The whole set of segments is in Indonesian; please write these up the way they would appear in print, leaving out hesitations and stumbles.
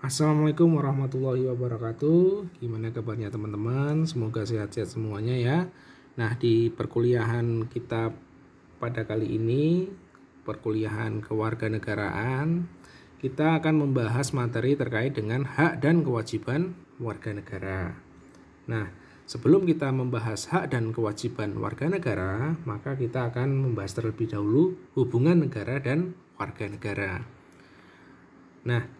Assalamualaikum warahmatullahi wabarakatuh. Gimana kabarnya teman-teman? Semoga sehat-sehat semuanya ya. Nah, di perkuliahan kita pada kali ini, perkuliahan kewarganegaraan, kita akan membahas materi terkait dengan hak dan kewajiban warga negara. Nah, sebelum kita membahas hak dan kewajiban warga negara, maka kita akan membahas terlebih dahulu hubungan negara dan warga negara. Nah,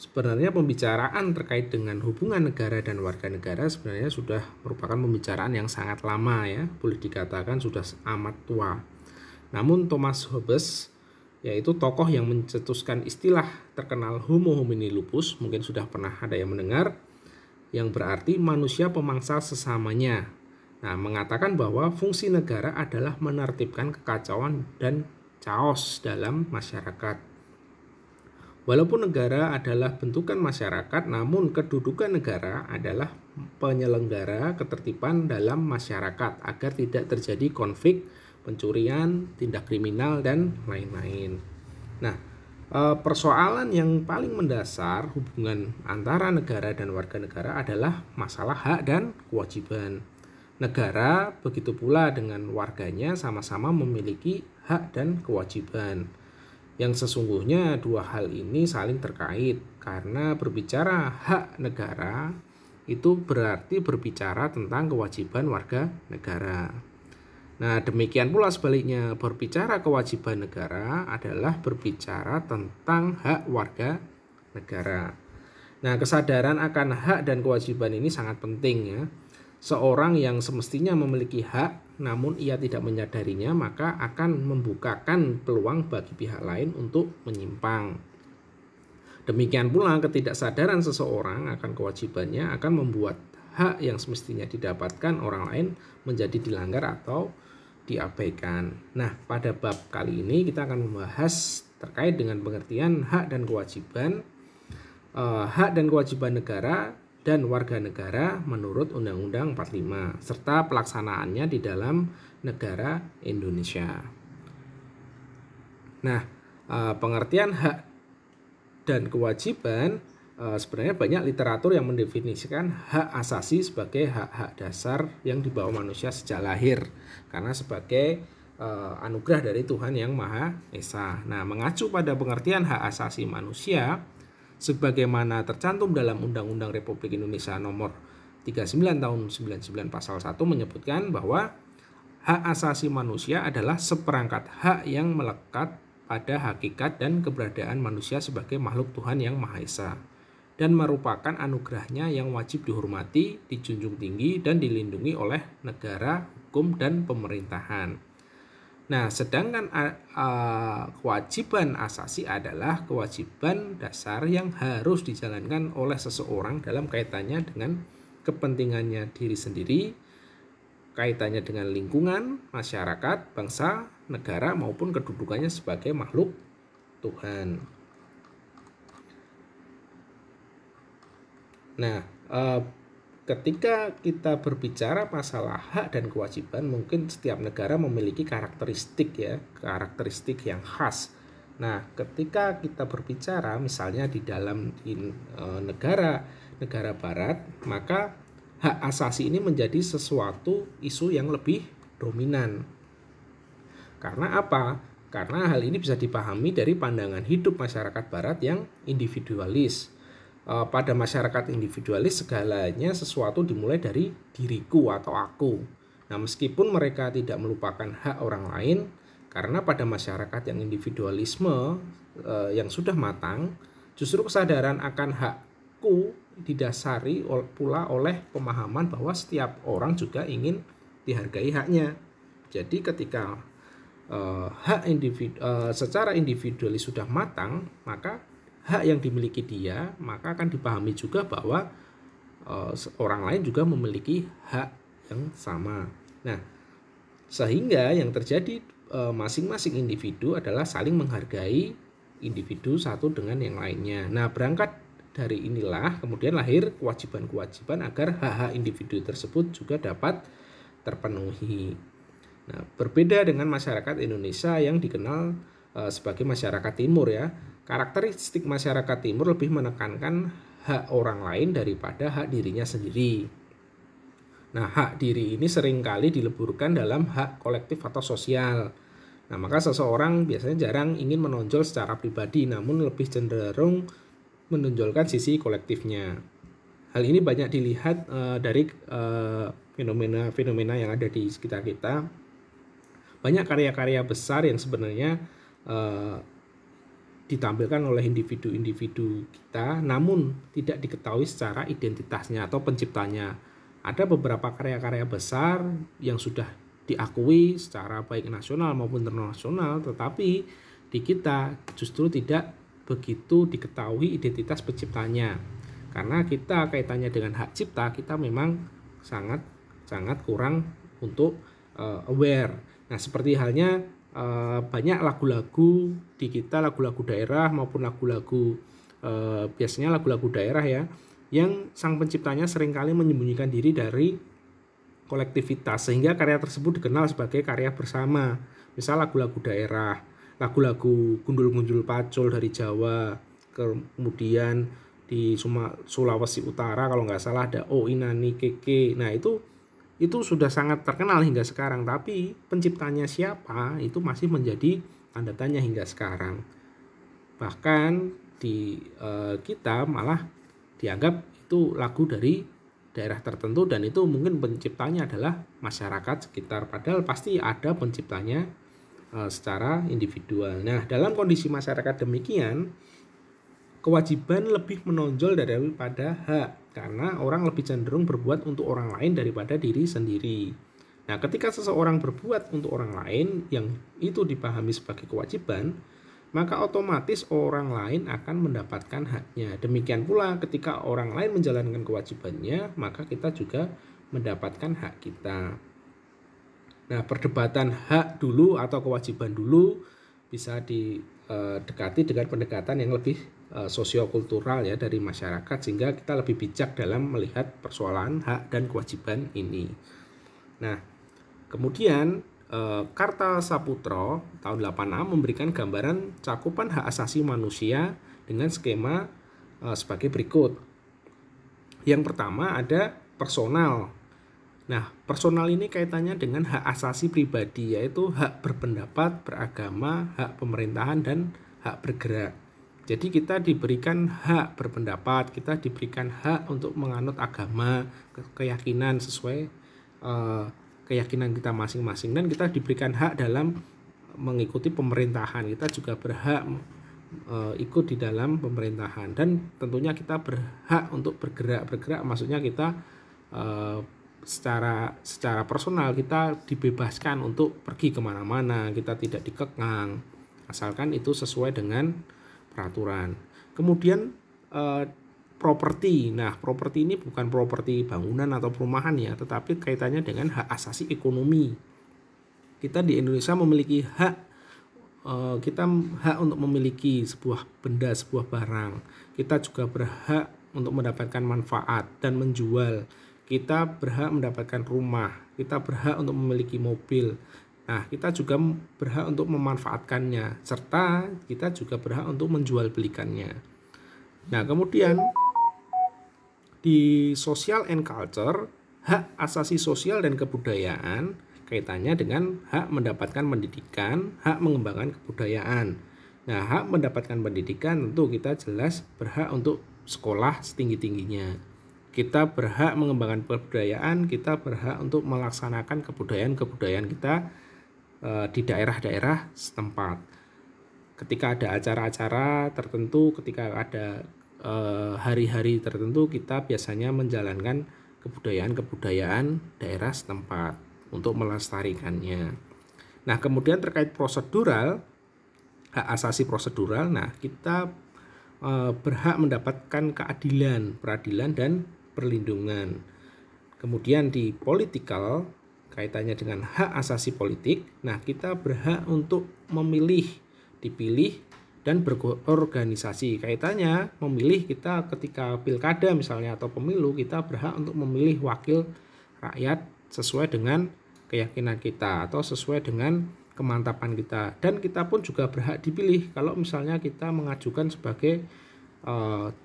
sebenarnya pembicaraan terkait dengan hubungan negara dan warga negara sebenarnya sudah merupakan pembicaraan yang sangat lama ya, boleh dikatakan sudah amat tua. Namun Thomas Hobbes, yaitu tokoh yang mencetuskan istilah terkenal Homo homini lupus, mungkin sudah pernah ada yang mendengar, yang berarti manusia pemangsa sesamanya. Nah, mengatakan bahwa fungsi negara adalah menertibkan kekacauan dan chaos dalam masyarakat. Walaupun negara adalah bentukan masyarakat, namun kedudukan negara adalah penyelenggara ketertiban dalam masyarakat agar tidak terjadi konflik, pencurian, tindak kriminal, dan lain-lain. Nah, persoalan yang paling mendasar hubungan antara negara dan warga negara adalah masalah hak dan kewajiban. Negara begitu pula dengan warganya sama-sama memiliki hak dan kewajiban. Yang sesungguhnya dua hal ini saling terkait, karena berbicara hak negara itu berarti berbicara tentang kewajiban warga negara. Nah, demikian pula sebaliknya, berbicara kewajiban negara adalah berbicara tentang hak warga negara. Nah, kesadaran akan hak dan kewajiban ini sangat penting ya. Seorang yang semestinya memiliki hak namun ia tidak menyadarinya, maka akan membukakan peluang bagi pihak lain untuk menyimpang. Demikian pula ketidaksadaran seseorang akan kewajibannya akan membuat hak yang semestinya didapatkan orang lain menjadi dilanggar atau diabaikan. Nah, pada bab kali ini kita akan membahas terkait dengan pengertian hak dan kewajiban. Hak dan kewajiban negara dan warga negara menurut Undang-Undang 45 serta pelaksanaannya di dalam negara Indonesia. Nah, pengertian hak dan kewajiban, sebenarnya banyak literatur yang mendefinisikan hak asasi sebagai hak-hak dasar yang dibawa manusia sejak lahir karena sebagai anugerah dari Tuhan Yang Maha Esa. Nah, mengacu pada pengertian hak asasi manusia sebagaimana tercantum dalam Undang-Undang Republik Indonesia Nomor 39 Tahun 99 Pasal 1 menyebutkan bahwa hak asasi manusia adalah seperangkat hak yang melekat pada hakikat dan keberadaan manusia sebagai makhluk Tuhan Yang Maha Esa dan merupakan anugerahnya yang wajib dihormati, dijunjung tinggi, dan dilindungi oleh negara, hukum, dan pemerintahan. Nah, sedangkan kewajiban asasi adalah kewajiban dasar yang harus dijalankan oleh seseorang dalam kaitannya dengan kepentingannya diri sendiri, kaitannya dengan lingkungan, masyarakat, bangsa, negara, maupun kedudukannya sebagai makhluk Tuhan. Nah, ketika kita berbicara masalah hak dan kewajiban, mungkin setiap negara memiliki karakteristik yang khas. Nah, ketika kita berbicara misalnya di dalam negara barat, maka hak asasi ini menjadi sesuatu isu yang lebih dominan. Karena apa? Karena hal ini bisa dipahami dari pandangan hidup masyarakat barat yang individualis. Pada masyarakat individualis segalanya sesuatu dimulai dari diriku atau aku. Nah, meskipun mereka tidak melupakan hak orang lain, karena pada masyarakat yang individualisme yang sudah matang, justru kesadaran akan hakku didasari pula oleh pemahaman bahwa setiap orang juga ingin dihargai haknya. Jadi ketika hak secara individualis sudah matang, maka hak yang dimiliki dia, maka akan dipahami juga bahwa orang lain juga memiliki hak yang sama. Nah, sehingga yang terjadi masing-masing individu adalah saling menghargai individu satu dengan yang lainnya. Nah, berangkat dari inilah kemudian lahir kewajiban-kewajiban agar hak-hak individu tersebut juga dapat terpenuhi. Nah, berbeda dengan masyarakat Indonesia yang dikenal sebagai masyarakat timur ya. karakteristik masyarakat timur lebih menekankan hak orang lain daripada hak dirinya sendiri. Nah, hak diri ini seringkali dileburkan dalam hak kolektif atau sosial. Nah, maka seseorang biasanya jarang ingin menonjol secara pribadi, namun lebih cenderung menonjolkan sisi kolektifnya. Hal ini banyak dilihat dari fenomena-fenomena yang ada di sekitar kita. Banyak karya-karya besar yang sebenarnya ditampilkan oleh individu-individu kita, namun tidak diketahui secara identitasnya atau penciptanya. Ada beberapa karya-karya besar yang sudah diakui secara baik nasional maupun internasional, tetapi di kita justru tidak begitu diketahui identitas penciptanya. Karena kita kaitannya dengan hak cipta, kita memang sangat kurang untuk aware. Nah, seperti halnya banyak lagu-lagu di kita, lagu-lagu daerah maupun lagu-lagu biasanya lagu-lagu daerah ya, yang sang penciptanya seringkali menyembunyikan diri dari kolektivitas, sehingga karya tersebut dikenal sebagai karya bersama. Misal lagu-lagu daerah, lagu-lagu gundul-gundul pacul dari Jawa, kemudian di Sulawesi Utara kalau nggak salah ada O Inani Keke. Nah, itu sudah sangat terkenal hingga sekarang, tapi penciptanya siapa itu masih menjadi tanda tanya hingga sekarang. Bahkan di kita malah dianggap itu lagu dari daerah tertentu dan itu mungkin penciptanya adalah masyarakat sekitar, padahal pasti ada penciptanya secara individual. Nah, dalam kondisi masyarakat demikian, kewajiban lebih menonjol daripada hak, karena orang lebih cenderung berbuat untuk orang lain daripada diri sendiri. Nah, ketika seseorang berbuat untuk orang lain yang itu dipahami sebagai kewajiban, maka otomatis orang lain akan mendapatkan haknya. Demikian pula ketika orang lain menjalankan kewajibannya, maka kita juga mendapatkan hak kita. Nah, perdebatan hak dulu atau kewajiban dulu bisa didekati dengan pendekatan yang lebih sosiokultural ya dari masyarakat, sehingga kita lebih bijak dalam melihat persoalan hak dan kewajiban ini. Nah, kemudian Kartasaputro tahun 86 memberikan gambaran cakupan hak asasi manusia dengan skema sebagai berikut. Yang pertama ada personal. Nah, personal ini kaitannya dengan hak asasi pribadi, yaitu hak berpendapat, beragama, hak pemerintahan, dan hak bergerak. Jadi kita diberikan hak berpendapat, kita diberikan hak untuk menganut agama, keyakinan sesuai keyakinan kita masing-masing, dan kita diberikan hak dalam mengikuti pemerintahan. Kita juga berhak ikut di dalam pemerintahan, dan tentunya kita berhak untuk bergerak maksudnya kita secara personal kita dibebaskan untuk pergi kemana-mana, kita tidak dikekang asalkan itu sesuai dengan peraturan. Kemudian properti. Nah, properti ini bukan properti bangunan atau perumahan ya, tetapi kaitannya dengan hak asasi ekonomi. Kita di Indonesia memiliki hak, kita hak untuk memiliki sebuah benda, sebuah barang. Kita juga berhak untuk mendapatkan manfaat dan menjual. Kita berhak mendapatkan rumah. Kita berhak untuk memiliki mobil. Nah, kita juga berhak untuk memanfaatkannya, serta kita juga berhak untuk menjual belikannya. Nah, kemudian di social and culture, hak asasi sosial dan kebudayaan kaitannya dengan hak mendapatkan pendidikan, hak mengembangkan kebudayaan. Nah, hak mendapatkan pendidikan tentu kita jelas berhak untuk sekolah setinggi-tingginya. Kita berhak mengembangkan kebudayaan, kita berhak untuk melaksanakan kebudayaan-kebudayaan kita di daerah-daerah setempat. Ketika ada acara-acara tertentu, ketika ada hari-hari tertentu, kita biasanya menjalankan kebudayaan-kebudayaan daerah setempat untuk melestarikannya. Nah, kemudian terkait prosedural, hak asasi prosedural, nah kita berhak mendapatkan keadilan, peradilan, dan perlindungan. Kemudian di politikal, kaitannya dengan hak asasi politik, nah kita berhak untuk memilih, dipilih, dan berorganisasi. Kaitannya memilih, kita ketika pilkada misalnya atau pemilu, kita berhak untuk memilih wakil rakyat sesuai dengan keyakinan kita atau sesuai dengan kemantapan kita, dan kita pun juga berhak dipilih kalau misalnya kita mengajukan sebagai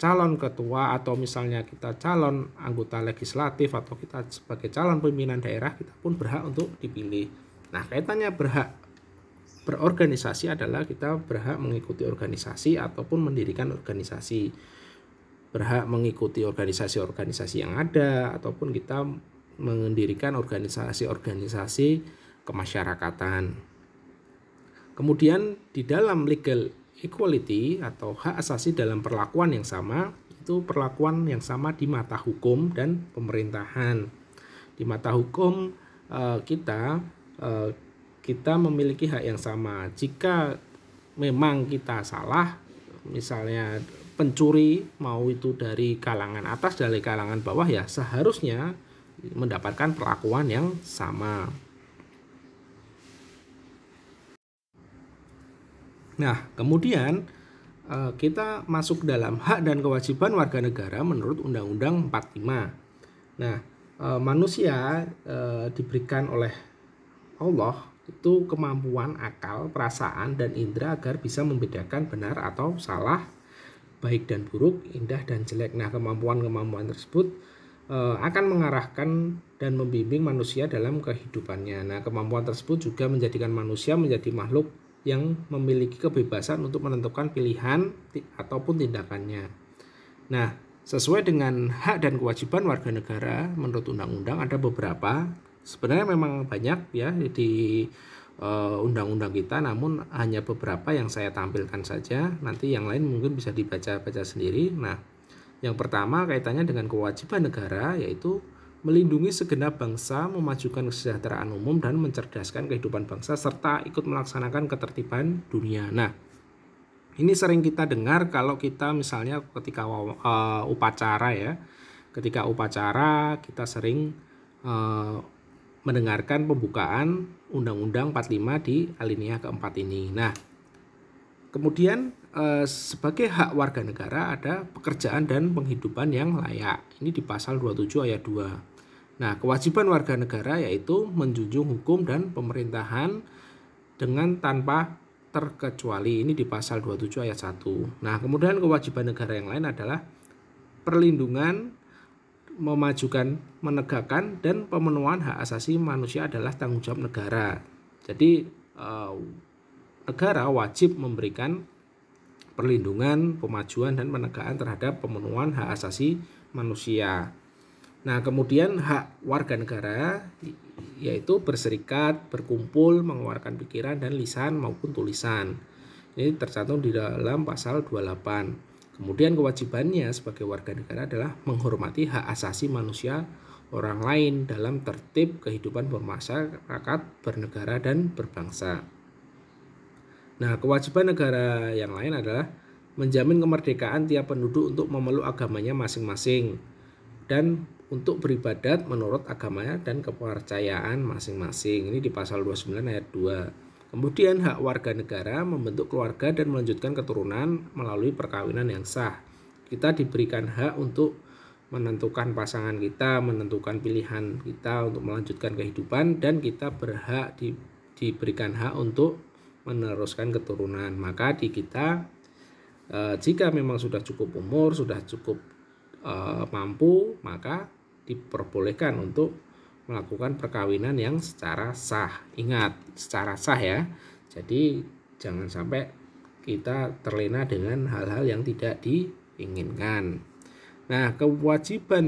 calon ketua, atau misalnya kita calon anggota legislatif, atau kita sebagai calon pimpinan daerah, kita pun berhak untuk dipilih. Nah, kaitannya berhak berorganisasi adalah kita berhak mengikuti organisasi ataupun mendirikan organisasi, berhak mengikuti organisasi-organisasi yang ada, ataupun kita mendirikan organisasi-organisasi kemasyarakatan. Kemudian di dalam legal equality atau hak asasi dalam perlakuan yang sama, itu perlakuan yang sama di mata hukum dan pemerintahan. Di mata hukum kita memiliki hak yang sama. Jika memang kita salah, misalnya pencuri mau itu dari kalangan atas, dari kalangan bawah, ya seharusnya mendapatkan perlakuan yang sama. Nah, kemudian kita masuk dalam hak dan kewajiban warga negara menurut Undang-Undang 45. Nah, manusia diberikan oleh Allah itu kemampuan akal, perasaan, dan indera agar bisa membedakan benar atau salah, baik dan buruk, indah dan jelek. Nah, kemampuan-kemampuan tersebut akan mengarahkan dan membimbing manusia dalam kehidupannya. Nah, kemampuan tersebut juga menjadikan manusia menjadi makhluk yang memiliki kebebasan untuk menentukan pilihan ataupun tindakannya. Nah, sesuai dengan hak dan kewajiban warga negara menurut undang-undang ada beberapa. Sebenarnya memang banyak ya di undang-undang kita, namun hanya beberapa yang saya tampilkan saja. Nanti yang lain mungkin bisa dibaca-baca sendiri. Nah, yang pertama kaitannya dengan kewajiban negara, yaitu melindungi segenap bangsa, memajukan kesejahteraan umum, dan mencerdaskan kehidupan bangsa, serta ikut melaksanakan ketertiban dunia. Nah, ini sering kita dengar kalau kita misalnya ketika upacara ya, ketika upacara kita sering mendengarkan pembukaan Undang-Undang 45 di alinea keempat ini. Nah, kemudian sebagai hak warga negara ada pekerjaan dan penghidupan yang layak. Ini di pasal 27 ayat 2. Nah, kewajiban warga negara yaitu menjunjung hukum dan pemerintahan dengan tanpa terkecuali. Ini di pasal 27 ayat 1. Nah, kemudian kewajiban negara yang lain adalah perlindungan, memajukan, menegakkan, dan pemenuhan hak asasi manusia adalah tanggung jawab negara. Jadi negara wajib memberikan perlindungan, pemajuan, dan penegakan terhadap pemenuhan hak asasi manusia. Nah, kemudian hak warga negara yaitu berserikat, berkumpul, mengeluarkan pikiran dan lisan maupun tulisan. Ini tercantum di dalam pasal 28. Kemudian kewajibannya sebagai warga negara adalah menghormati hak asasi manusia orang lain dalam tertib kehidupan bermasyarakat, bernegara, dan berbangsa. Nah, kewajiban negara yang lain adalah menjamin kemerdekaan tiap penduduk untuk memeluk agamanya masing-masing dan untuk beribadat menurut agamanya dan kepercayaan masing-masing. Ini di pasal 29 ayat 2. Kemudian hak warga negara membentuk keluarga dan melanjutkan keturunan melalui perkawinan yang sah. Kita diberikan hak untuk menentukan pasangan kita, menentukan pilihan kita untuk melanjutkan kehidupan, dan kita berhak diberikan hak untuk meneruskan keturunan. Maka di kita jika memang sudah cukup umur, sudah cukup mampu, maka diperbolehkan untuk melakukan perkawinan yang secara sah. Ingat, secara sah ya. Jadi jangan sampai kita terlena dengan hal-hal yang tidak diinginkan. Nah, kewajiban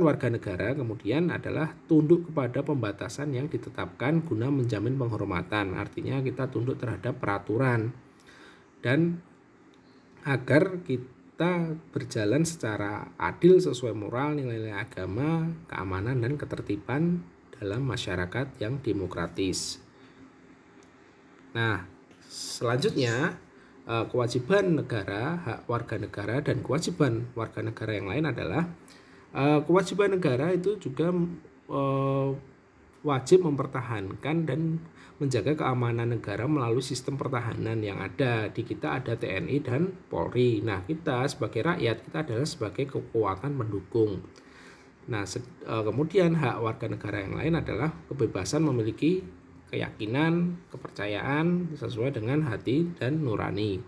warga negara kemudian adalah tunduk kepada pembatasan yang ditetapkan guna menjamin penghormatan. Artinya kita tunduk terhadap peraturan dan agar kita berjalan secara adil sesuai moral, nilai-nilai agama, keamanan, dan ketertiban dalam masyarakat yang demokratis. Nah, selanjutnya kewajiban negara, hak warga negara, dan kewajiban warga negara yang lain adalah kewajiban negara itu juga wajib mempertahankan dan menjaga keamanan negara melalui sistem pertahanan yang ada. Di kita ada TNI dan Polri. Nah, kita sebagai rakyat, kita adalah sebagai kekuatan pendukung. Nah, kemudian hak warga negara yang lain adalah kebebasan memiliki keyakinan, kepercayaan sesuai dengan hati dan nurani.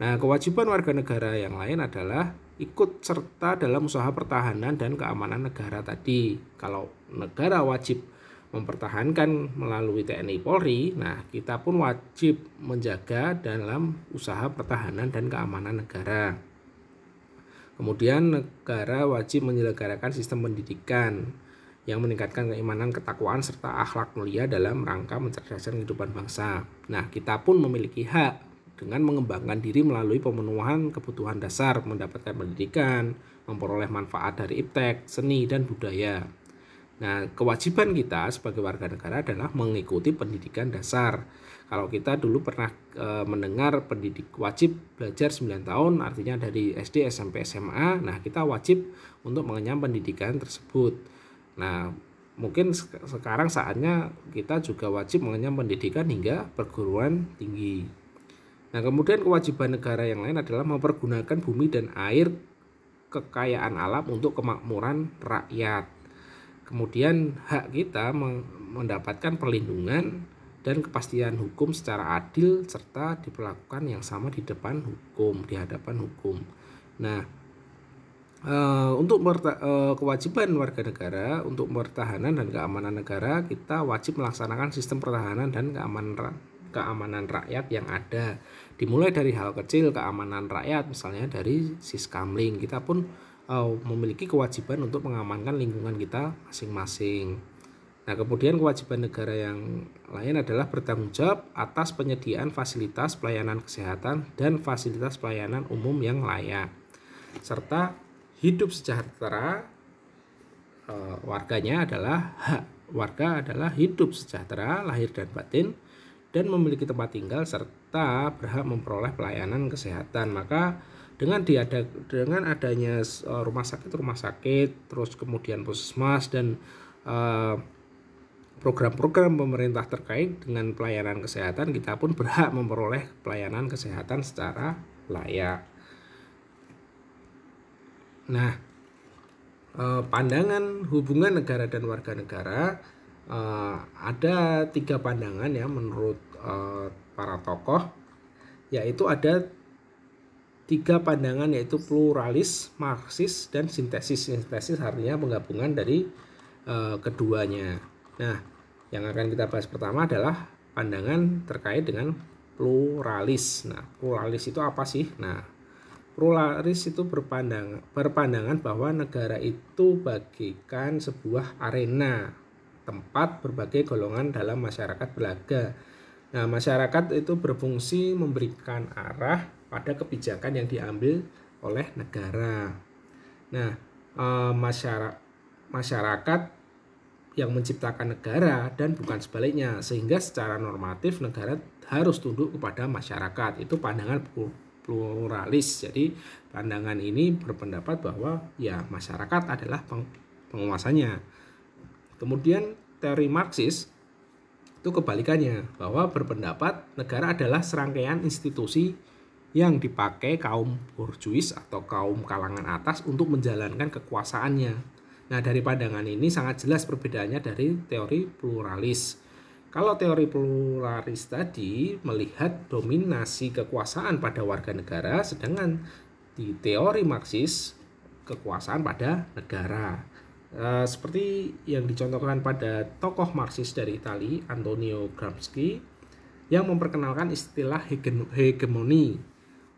Nah, kewajiban warga negara yang lain adalah ikut serta dalam usaha pertahanan dan keamanan negara tadi. Kalau negara wajib mempertahankan melalui TNI Polri, nah kita pun wajib menjaga dalam usaha pertahanan dan keamanan negara. Kemudian negara wajib menyelenggarakan sistem pendidikan yang meningkatkan keimanan, ketakwaan, serta akhlak mulia dalam rangka mencerdaskan kehidupan bangsa. Nah, kita pun memiliki hak dengan mengembangkan diri melalui pemenuhan kebutuhan dasar, mendapatkan pendidikan, memperoleh manfaat dari iptek, seni, dan budaya. Nah, kewajiban kita sebagai warga negara adalah mengikuti pendidikan dasar. Kalau kita dulu pernah mendengar pendidik wajib belajar 9 tahun, artinya dari SD, SMP, SMA, nah kita wajib untuk mengenyam pendidikan tersebut. Nah, mungkin sekarang saatnya kita juga wajib mengenyam pendidikan hingga perguruan tinggi. Nah, kemudian kewajiban negara yang lain adalah mempergunakan bumi dan air kekayaan alam untuk kemakmuran rakyat. Kemudian hak kita mendapatkan perlindungan dan kepastian hukum secara adil serta diperlakukan yang sama di depan hukum, di hadapan hukum. Nah, untuk kewajiban warga negara untuk pertahanan dan keamanan negara, kita wajib melaksanakan sistem pertahanan dan keamanan rakyat yang ada. Dimulai dari hal kecil keamanan rakyat, misalnya dari Siskamling, kita pun memiliki kewajiban untuk mengamankan lingkungan kita masing-masing. Nah, kemudian kewajiban negara yang lain adalah bertanggung jawab atas penyediaan fasilitas pelayanan kesehatan dan fasilitas pelayanan umum yang layak, serta hidup sejahtera. Warganya adalah hak warga adalah hidup sejahtera lahir dan batin dan memiliki tempat tinggal serta berhak memperoleh pelayanan kesehatan. Maka dengan adanya rumah sakit, terus kemudian puskesmas dan program-program pemerintah terkait dengan pelayanan kesehatan, kita pun berhak memperoleh pelayanan kesehatan secara layak. Nah, pandangan hubungan negara dan warga negara, ada 3 pandangan ya menurut para tokoh, yaitu ada 3 pandangan, yaitu pluralis, marxis, dan sintesis. Sintesis artinya penggabungan dari keduanya. Nah, yang akan kita bahas pertama adalah pandangan terkait dengan pluralis. Nah, pluralis itu apa sih? Nah, pluralis itu berpandangan bahwa negara itu bagikan sebuah arena tempat berbagai golongan dalam masyarakat berlaga. Nah, masyarakat itu berfungsi memberikan arah pada kebijakan yang diambil oleh negara. Nah, masyarakat yang menciptakan negara dan bukan sebaliknya, sehingga secara normatif negara harus tunduk kepada masyarakat. Itu pandangan pluralis. Jadi pandangan ini berpendapat bahwa ya masyarakat adalah penguasanya. Kemudian teori Marxis itu kebalikannya, bahwa berpendapat negara adalah serangkaian institusi yang dipakai kaum borjuis atau kaum kalangan atas untuk menjalankan kekuasaannya. Nah, dari pandangan ini sangat jelas perbedaannya dari teori pluralis. Kalau teori pluralis tadi melihat dominasi kekuasaan pada warga negara, sedangkan di teori Marxis kekuasaan pada negara. Seperti yang dicontohkan pada tokoh Marxis dari Italia, Antonio Gramsci, yang memperkenalkan istilah hegemoni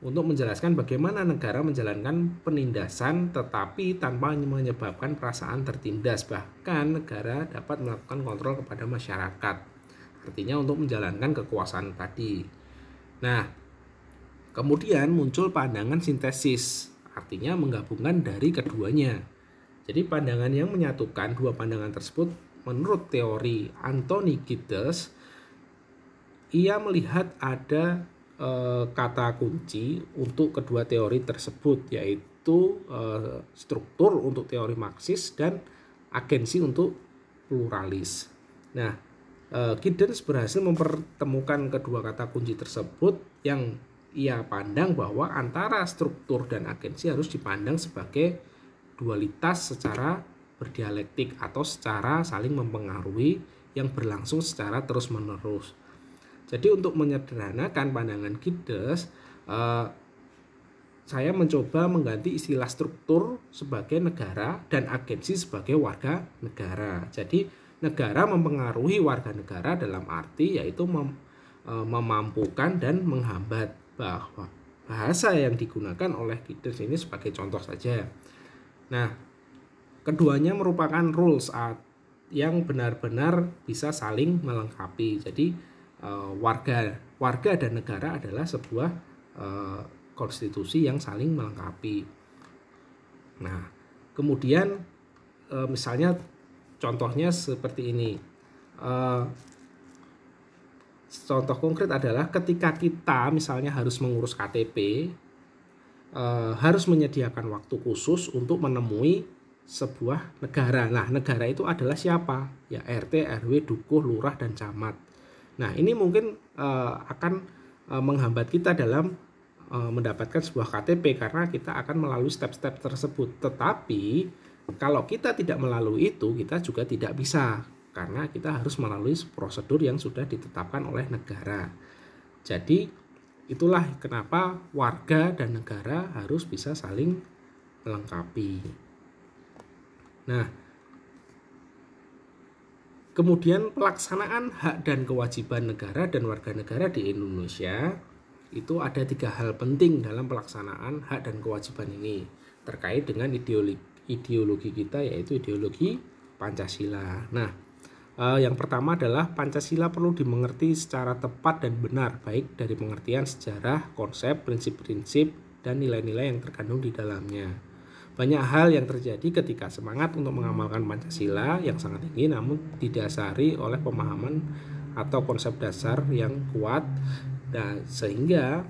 untuk menjelaskan bagaimana negara menjalankan penindasan tetapi tanpa menyebabkan perasaan tertindas. Bahkan negara dapat melakukan kontrol kepada masyarakat, artinya untuk menjalankan kekuasaan tadi. Nah, kemudian muncul pandangan sintesis, artinya menggabungkan dari keduanya. Jadi pandangan yang menyatukan dua pandangan tersebut menurut teori Anthony Giddens, ia melihat ada kata kunci untuk kedua teori tersebut, yaitu struktur untuk teori Marxis dan agensi untuk pluralis. Nah, Giddens berhasil mempertemukan kedua kata kunci tersebut yang ia pandang bahwa antara struktur dan agensi harus dipandang sebagai dualitas secara berdialektik atau secara saling mempengaruhi yang berlangsung secara terus-menerus. Jadi untuk menyederhanakan pandangan Gildes, saya mencoba mengganti istilah struktur sebagai negara dan agensi sebagai warga negara. Jadi negara mempengaruhi warga negara dalam arti yaitu memampukan dan menghambat, bahwa bahasa yang digunakan oleh Gildes ini sebagai contoh saja. Nah, keduanya merupakan rules yang benar-benar bisa saling melengkapi. Jadi warga dan negara adalah sebuah konstitusi yang saling melengkapi. Nah, kemudian misalnya contohnya seperti ini. Contoh konkret adalah ketika kita misalnya harus mengurus KTP, harus menyediakan waktu khusus untuk menemui sebuah negara. Nah, negara itu adalah siapa? Ya, RT, RW, dukuh, lurah, dan camat. Nah, ini mungkin akan menghambat kita dalam mendapatkan sebuah KTP karena kita akan melalui step-step tersebut. Tetapi kalau kita tidak melalui itu, kita juga tidak bisa karena kita harus melalui prosedur yang sudah ditetapkan oleh negara. Jadi itulah kenapa warga dan negara harus bisa saling melengkapi. Nah, kemudian pelaksanaan hak dan kewajiban negara dan warga negara di Indonesia itu ada 3 hal penting dalam pelaksanaan hak dan kewajiban ini terkait dengan ideologi kita, yaitu ideologi Pancasila. Nah, yang pertama adalah Pancasila perlu dimengerti secara tepat dan benar, baik dari pengertian sejarah, konsep, prinsip-prinsip, dan nilai-nilai yang terkandung di dalamnya. Banyak hal yang terjadi ketika semangat untuk mengamalkan Pancasila yang sangat tinggi namun didasari oleh pemahaman atau konsep dasar yang kuat. Dan sehingga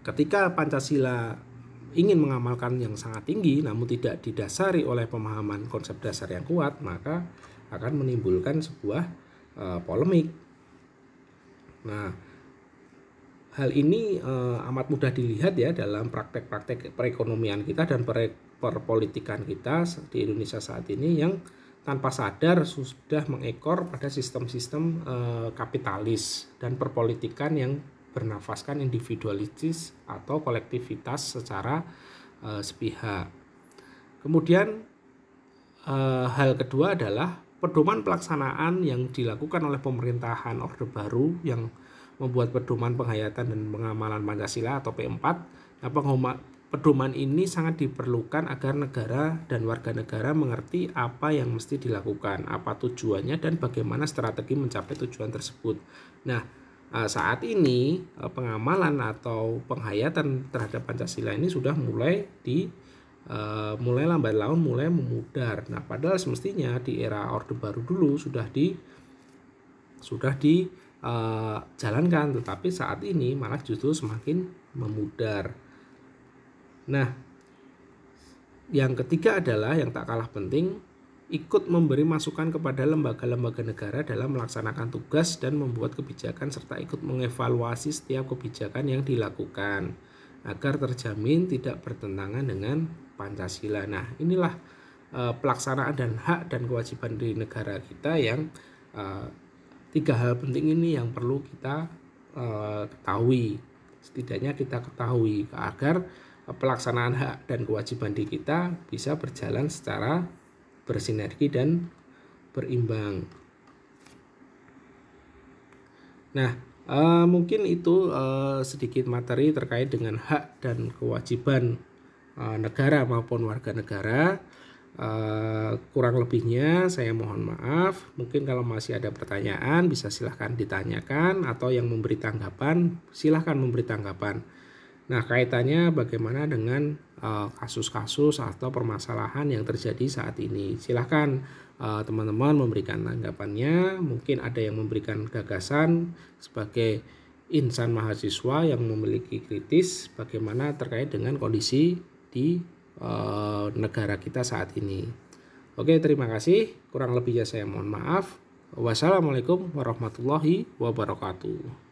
ketika Pancasila ingin mengamalkan yang sangat tinggi namun tidak didasari oleh pemahaman konsep dasar yang kuat, maka akan menimbulkan sebuah polemik. Nah, hal ini amat mudah dilihat ya dalam praktek-praktek perekonomian kita dan perpolitikan kita di Indonesia saat ini yang tanpa sadar sudah mengekor pada sistem-sistem kapitalis dan perpolitikan yang bernafaskan individualistis atau kolektivitas secara sepihak. Kemudian hal kedua adalah pedoman pelaksanaan yang dilakukan oleh pemerintahan Orde Baru yang membuat pedoman penghayatan dan pengamalan Pancasila atau P4. Nah, pedoman ini sangat diperlukan agar negara dan warga negara mengerti apa yang mesti dilakukan, apa tujuannya, dan bagaimana strategi mencapai tujuan tersebut. Nah, saat ini pengamalan atau penghayatan terhadap Pancasila ini sudah mulai lambat laun mulai memudar. Nah, padahal semestinya di era Orde Baru dulu sudah dijalankan, tetapi saat ini malah justru semakin memudar. Nah, yang ketiga adalah yang tak kalah penting, ikut memberi masukan kepada lembaga-lembaga negara dalam melaksanakan tugas dan membuat kebijakan serta ikut mengevaluasi setiap kebijakan yang dilakukan agar terjamin tidak bertentangan dengan Pancasila. Nah, inilah pelaksanaan dan hak dan kewajiban di negara kita yang 3 hal penting ini yang perlu kita ketahui. Setidaknya kita ketahui agar pelaksanaan hak dan kewajiban di kita bisa berjalan secara bersinergi dan berimbang. Nah, mungkin itu sedikit materi terkait dengan hak dan kewajiban negara maupun warga negara. Kurang lebihnya saya mohon maaf. Mungkin kalau masih ada pertanyaan bisa silahkan ditanyakan, atau yang memberi tanggapan silahkan memberi tanggapan. Nah, kaitannya bagaimana dengan kasus-kasus atau permasalahan yang terjadi saat ini. Silahkan teman-teman memberikan tanggapannya. Mungkin ada yang memberikan gagasan sebagai insan mahasiswa yang memiliki kritis bagaimana terkait dengan kondisi di negara kita saat ini. Oke, terima kasih. Kurang lebihnya saya mohon maaf. Wassalamualaikum warahmatullahi wabarakatuh.